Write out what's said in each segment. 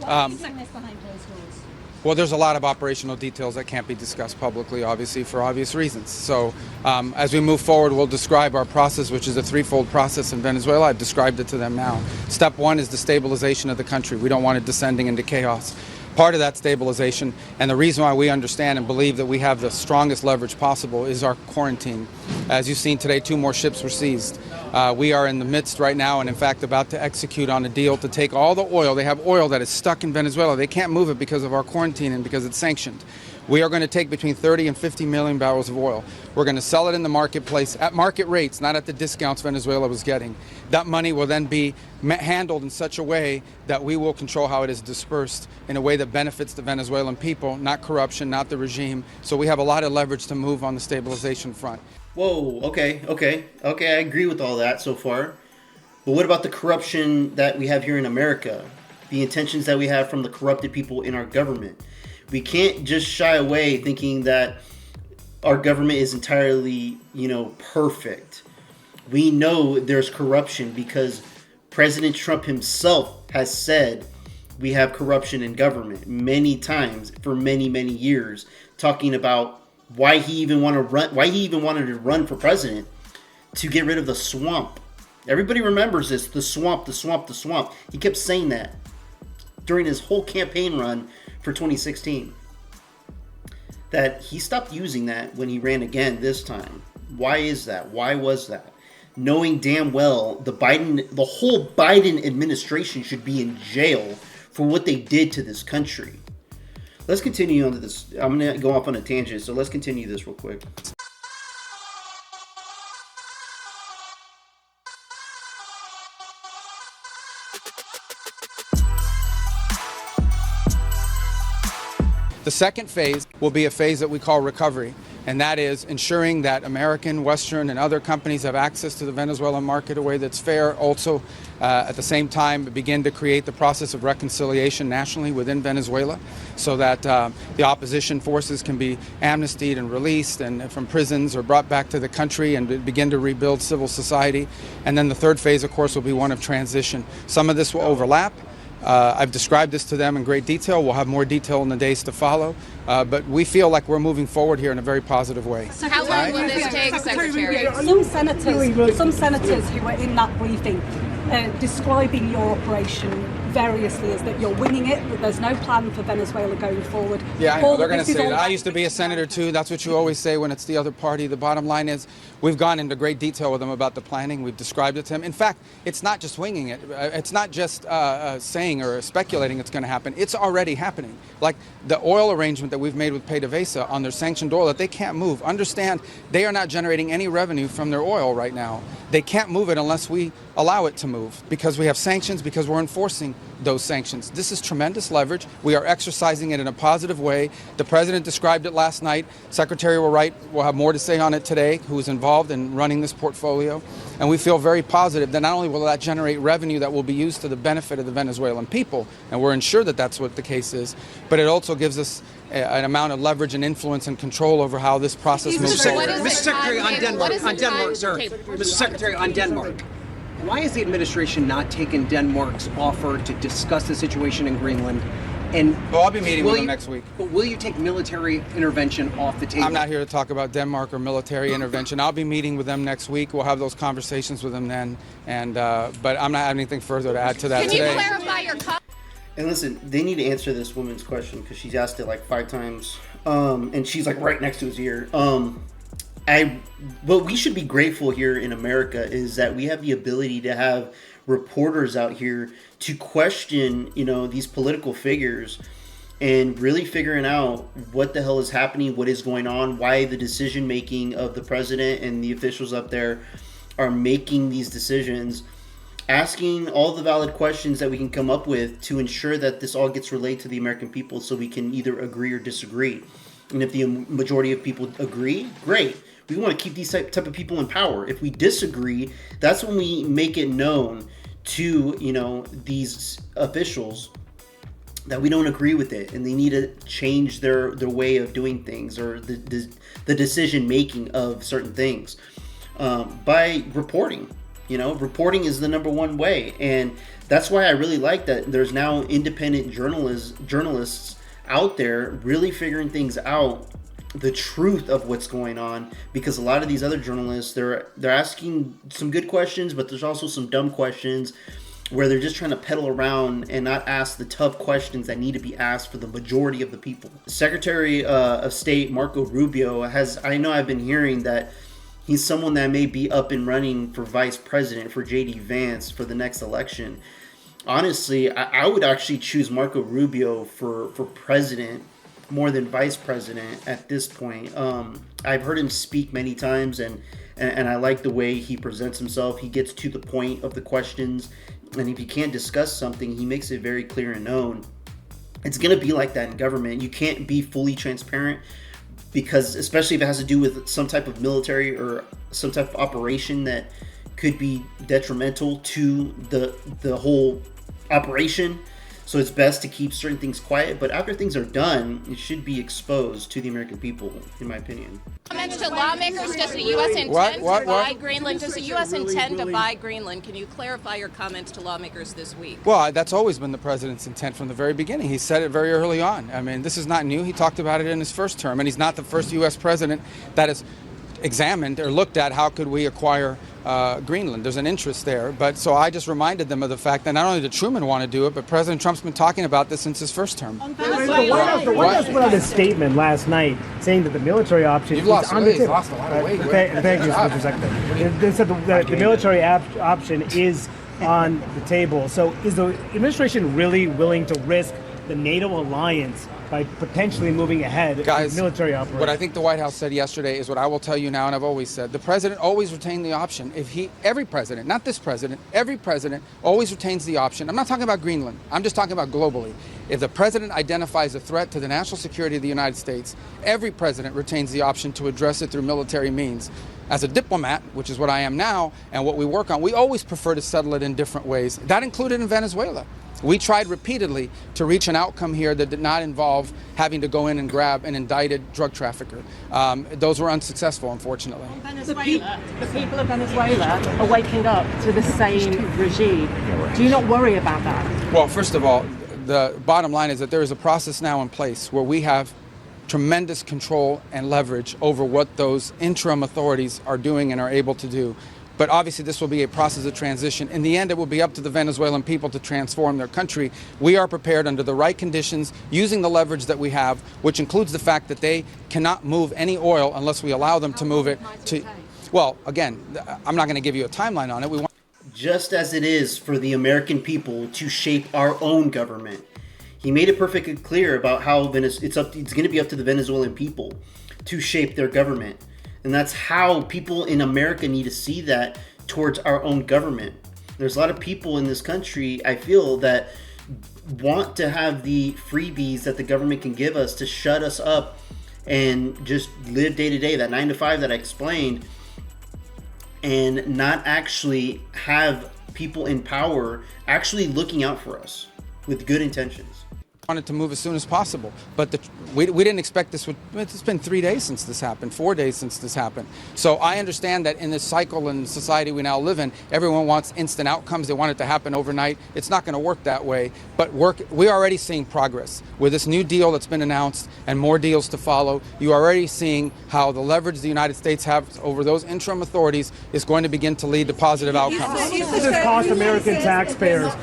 Behind closed doors? Well, there's a lot of operational details that can't be discussed publicly, obviously, for obvious reasons. So as we move forward, we'll describe our process, which is a threefold process in Venezuela. I've described it to them now. Step one is the stabilization of the country. We don't want it descending into chaos. Part of that stabilization, and the reason why we understand and believe that we have the strongest leverage possible, is our quarantine. As you've seen today, 2 more ships were seized. We are in the midst right now and in fact about to execute on a deal to take all the oil. They have oil that is stuck in Venezuela. They can't move it because of our quarantine and because it's sanctioned. We are going to take between 30 and 50 million barrels of oil. We're going to sell it in the marketplace at market rates, not at the discounts Venezuela was getting. That money will then be handled in such a way that we will control how it is dispersed in a way that benefits the Venezuelan people, not corruption, not the regime. So we have a lot of leverage to move on the stabilization front. Whoa, okay, I agree with all that so far. But what about the corruption that we have here in America? The intentions that we have from the corrupted people in our government? We can't just shy away thinking that our government is entirely, perfect. We know there's corruption because President Trump himself has said we have corruption in government many times for many, many years, talking about why he even wanted to run for president, to get rid of the swamp. Everybody remembers this, the swamp. He kept saying that during his whole campaign run for 2016. That he stopped using that when he ran again this time. Why is that? Why was that? Knowing damn well the whole Biden administration should be in jail for what they did to this country. Let's continue on to this. I'm going to go off on a tangent, so let's continue this real quick. The second phase will be a phase that we call recovery, and that is ensuring that American, Western, and other companies have access to the Venezuelan market in a way that's fair. Also, at the same time, begin to create the process of reconciliation nationally within Venezuela so that the opposition forces can be amnestied and released and from prisons or brought back to the country and begin to rebuild civil society. And then the third phase, of course, will be one of transition. Some of this will overlap. I've described this to them in great detail. We'll have more detail in the days to follow. But we feel like we're moving forward here in a very positive way. How long will this take, Secretary? Some senators who were in that briefing describing your operation variously as that you're winging it, that there's no plan for Venezuela going forward. Yeah, I know. They're going to say that. I used to be a senator too. That's what you always say when it's the other party. The bottom line is we've gone into great detail with them about the planning. We've described it to them. In fact, it's not just winging it. It's not just saying or speculating it's going to happen. It's already happening. Like the oil arrangement that we've made with PDVSA on their sanctioned oil that they can't move. Understand, they are not generating any revenue from their oil right now. They can't move it unless we allow it to move because we have sanctions, because we're enforcing those sanctions. This is tremendous leverage. We are exercising it in a positive way. The president described it last night. Secretary will have more to say on it today, who is involved in running this portfolio. And we feel very positive that not only will that generate revenue that will be used to the benefit of the Venezuelan people, and we're ensured that that's what the case is, but it also gives us an amount of leverage and influence and control over how this process moves forward. Mr. Secretary, on Denmark, sir. Mr. Secretary, on Denmark. Why has the administration not taken Denmark's offer to discuss the situation in Greenland? And well, I'll be meeting with them next week. But will you take military intervention off the table? I'm not here to talk about Denmark or military intervention. I'll be meeting with them next week. We'll have those conversations with them then. And but I'm not having anything further to add to that today. Can you clarify your comment? And listen, they need to answer this woman's question because she's asked it like 5 times. And she's like right next to his ear. What we should be grateful here in America is that we have the ability to have reporters out here to question, these political figures and really figuring out what the hell is happening, what is going on, why the decision making of the president and the officials up there are making these decisions, asking all the valid questions that we can come up with to ensure that this all gets relayed to the American people so we can either agree or disagree. And if the majority of people agree, great. We want to keep these type of people in power. If we disagree, that's when we make it known to, these officials that we don't agree with it and they need to change their way of doing things or the decision making of certain things by reporting. Reporting is the number one way, and that's why I really like that there's now independent journalists out there really figuring things out, the truth of what's going on, because a lot of these other journalists, they're asking some good questions, but there's also some dumb questions where they're just trying to peddle around and not ask the tough questions that need to be asked for the majority of the people. Secretary of State Marco Rubio I've been hearing that he's someone that may be up and running for vice president for J.D. Vance for the next election. Honestly, I would actually choose Marco Rubio for president more than vice president at this point. I've heard him speak many times, and I like the way he presents himself. He gets to the point of the questions, and if he can't discuss something, he makes it very clear and known. It's going to be like that in government. You can't be fully transparent, because especially if it has to do with some type of military or some type of operation that could be detrimental to the whole operation. So it's best to keep certain things quiet, but after things are done, it should be exposed to the American people, in my opinion. Comments to lawmakers, does the U.S. intend to buy Greenland? Does the U.S. intend to buy Greenland? Can you clarify your comments to lawmakers this week? Well, that's always been the president's intent from the very beginning. He said it very early on. I mean, this is not new. He talked about it in his first term, and he's not the first U.S. president that has examined or looked at how could we acquire Greenland. There's an interest there. But so I just reminded them of the fact that not only did Truman want to do it, but President Trump's been talking about this since his first term. The White House put out a statement last night saying that the military option is on the table. Lost a lot of weight. Thank you, Mr. Secretary. They said the military option is on the table. So is the administration really willing to risk the NATO alliance by potentially moving ahead with military operations? What I think the White House said yesterday is what I will tell you now, and I've always said. The president always retained the option. Every president, not this president, every president always retains the option. I'm not talking about Greenland. I'm just talking about globally. If the president identifies a threat to the national security of the United States, every president retains the option to address it through military means. As a diplomat, which is what I am now, and what we work on, we always prefer to settle it in different ways. That included in Venezuela. We tried repeatedly to reach an outcome here that did not involve having to go in and grab an indicted drug trafficker. Those were unsuccessful, unfortunately. The people of Venezuela are waking up to the same regime. Do you not worry about that? Well, first of all, the bottom line is that there is a process now in place where we have tremendous control and leverage over what those interim authorities are doing and are able to do. But obviously this will be a process of transition. In the end, it will be up to the Venezuelan people to transform their country. We are prepared under the right conditions, using the leverage that we have, which includes the fact that they cannot move any oil unless we allow them to move it to... Well, again, I'm not going to give you a timeline on it. Just as it is for the American people to shape our own government. He made it perfectly clear about how it's going to be up to the Venezuelan people to shape their government. And that's how people in America need to see that towards our own government. There's a lot of people in this country, I feel, that want to have the freebies that the government can give us to shut us up and just live day to day, that 9 to 5 that I explained, and not actually have people in power actually looking out for us with good intentions. Wanted to move as soon as possible, but we didn't expect this would. It's been 3 days since this happened, 4 days since this happened. So I understand that in this cycle and society we now live in, everyone wants instant outcomes. They want it to happen overnight. It's not going to work that way. But we're already seeing progress with this new deal that's been announced and more deals to follow. You're already seeing how the leverage the United States has over those interim authorities is going to begin to lead to positive outcomes. How much does this cost American taxpayers?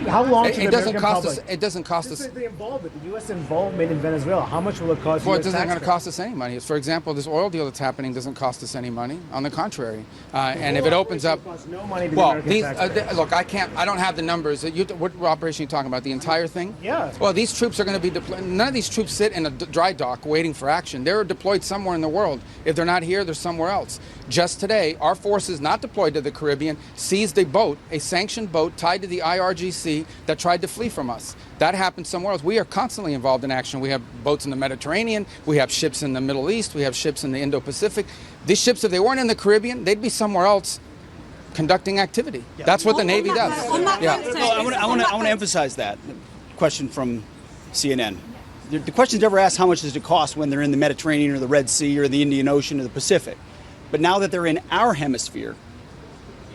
How long should the American public? It doesn't cost us. The involvement, the U.S. involvement in Venezuela, how much will it cost? Well, it isn't going to cost us any money. For example, this oil deal that's happening doesn't cost us any money. On the contrary, and if it opens up, no money to well, look, I don't have the numbers. What operation are you talking about? The entire thing? Yeah. Well, these troops are going to be deployed. None of these troops sit in a dry dock waiting for action. They're deployed somewhere in the world. If they're not here, they're somewhere else. Just today, our forces not deployed to the Caribbean seized a boat, a sanctioned boat tied to the IRGC that tried to flee from us. That happened somewhere else. We are constantly involved in action. We have boats in the Mediterranean. We have ships in the Middle East. We have ships in the Indo-Pacific. These ships, if they weren't in the Caribbean, they'd be somewhere else conducting activity. Yeah. That's what the Navy does. I want to emphasize that question from CNN. The question's never asked how much does it cost when they're in the Mediterranean or the Red Sea or the Indian Ocean or the Pacific. But now that they're in our hemisphere,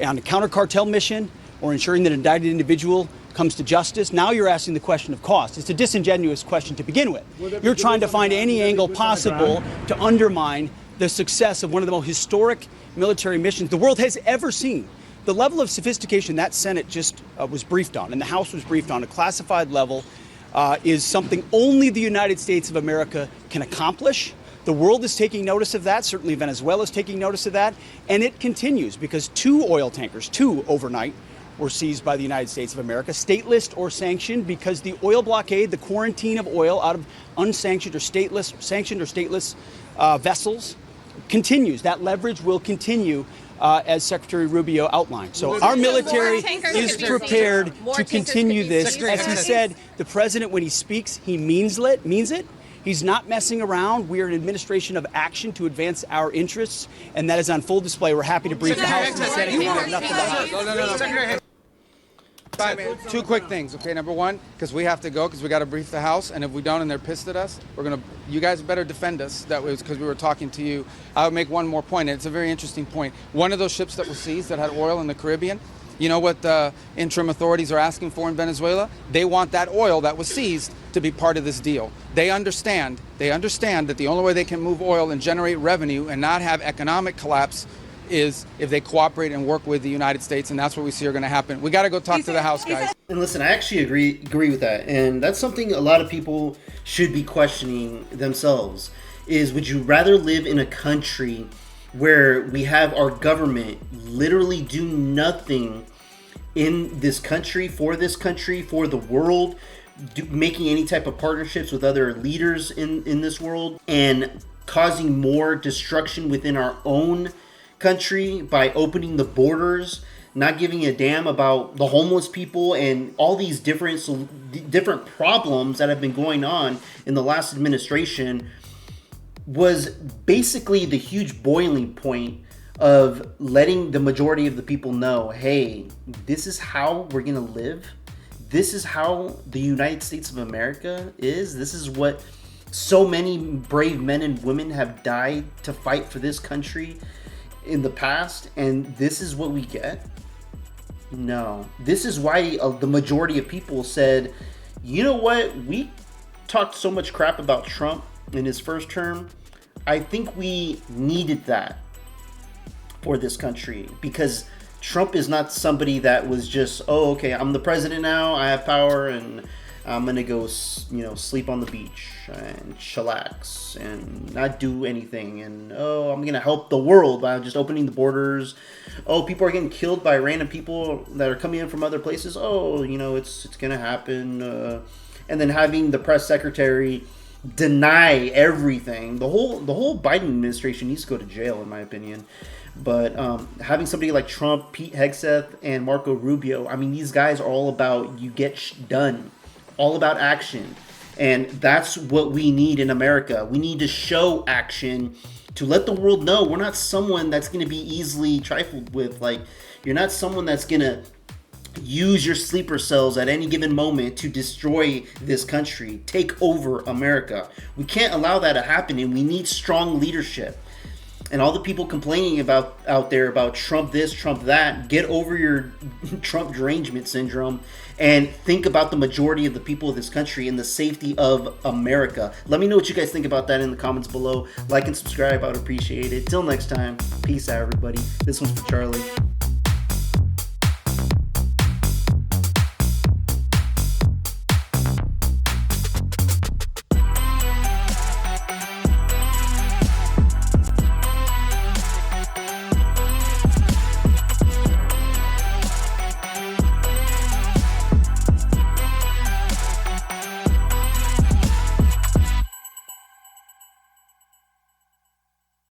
on a counter-cartel mission or ensuring that an indicted individual comes to justice. Now you're asking the question of cost. It's a disingenuous question to begin with. You're trying to find any angle possible to undermine the success of one of the most historic military missions the world has ever seen. The level of sophistication that Senate just was briefed on and the House was briefed on, a classified level, is something only the United States of America can accomplish. The world is taking notice of that. Certainly Venezuela is taking notice of that. And it continues because 2 oil tankers, 2 overnight, were seized by the United States of America, stateless or sanctioned, because the oil blockade, the quarantine of oil out of unsanctioned or stateless, sanctioned or stateless vessels continues. That leverage will continue as Secretary Rubio outlined. So our military is prepared to continue this. As he said, the president, when he speaks, he means it. He's not messing around. We are an administration of action to advance our interests, and that is on full display. We're happy to brief the House and the Senate. We have nothing to hide. 2 quick things, okay? Number one, because we have to go, because we got to brief the House, and if we don't and they're pissed at us, you guys better defend us. That was because we were talking to you. I would make one more point, and it's a very interesting point. One of those ships that was seized that had oil in the Caribbean, you know what the interim authorities are asking for in Venezuela? They want that oil that was seized to be part of this deal. They understand that the only way they can move oil and generate revenue and not have economic collapse is if they cooperate and work with the United States, and that's what we see are going to happen. We got to go talk to the House, guys. And listen, I actually agree with that, and that's something a lot of people should be questioning themselves. Is would you rather live in a country where we have our government literally do nothing in this country, for the world, making any type of partnerships with other leaders in this world, and causing more destruction within our own country by opening the borders, not giving a damn about the homeless people and all these different problems that have been going on in the last administration, was basically the huge boiling point of letting the majority of the people know, hey, this is how we're gonna live. This is how the United States of America is. This is what so many brave men and women have died to fight for this country in the past, and this is what we get. No, this is why the majority of people said, you know what, we talked so much crap about Trump in his first term. I think we needed that for this country, because Trump is not somebody that was just, oh, okay, I'm the president now, I have power, and I'm gonna go, sleep on the beach and chillax and not do anything, and I'm gonna help the world by just opening the borders. People are getting killed by random people that are coming in from other places. It's gonna happen. And then having the press secretary deny everything. The whole Biden administration needs to go to jail, in my opinion. But having somebody like Trump, Pete Hegseth, and Marco Rubio, I mean, these guys are all about you get done. All about action. And that's what we need in America. We need to show action to let the world know we're not someone that's going to be easily trifled with. Like, you're not someone that's going to use your sleeper cells at any given moment to destroy this country, take over America. We can't allow that to happen, and we need strong leadership. And all the people complaining out there about Trump this, Trump that, get over your Trump derangement syndrome and think about the majority of the people of this country and the safety of America. Let me know what you guys think about that in the comments below. Like and subscribe, I would appreciate it. Till next time, peace out, everybody. This one's for Charlie.